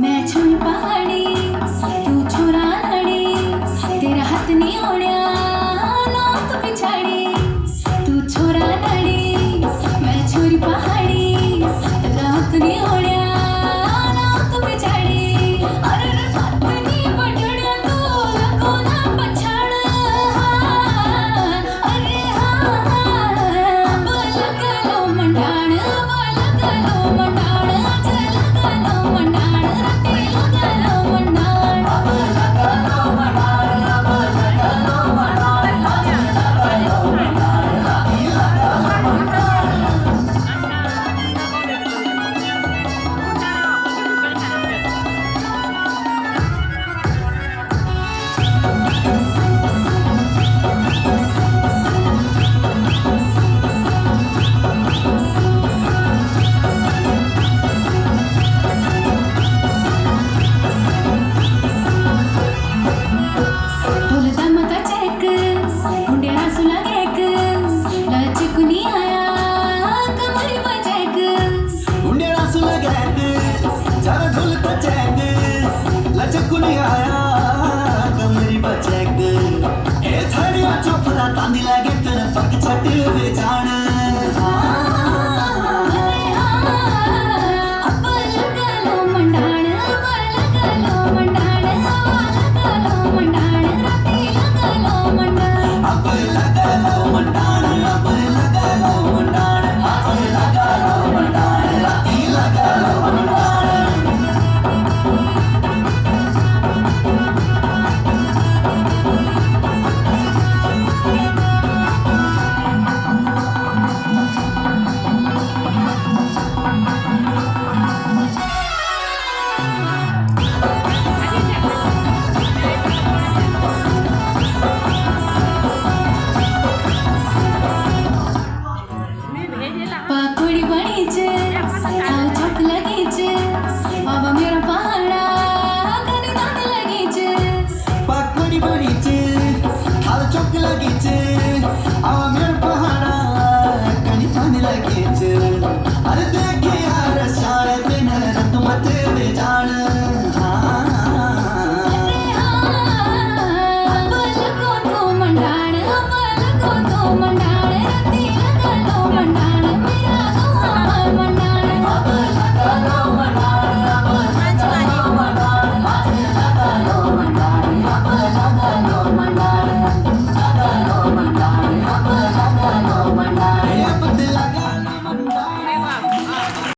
मैं छुई पहाड़ी तू छोरा नड़ी तेरा हाथ नहीं ओढ़िया नौक पिछाड़ी तू छोरा नड़ी मैं छुई पहाड़ी तेरा हाथ नहीं ओढ़िया नौक पिछाड़ी अरे रे बात नहीं बढ़िया तू लगो ना पछाड़ अरे अब लगा लो मंडाण लचकुनी आया कमरी बचेक ए थड़िया चोपड़ा तांदी लागे तेरे पग छटे वे जा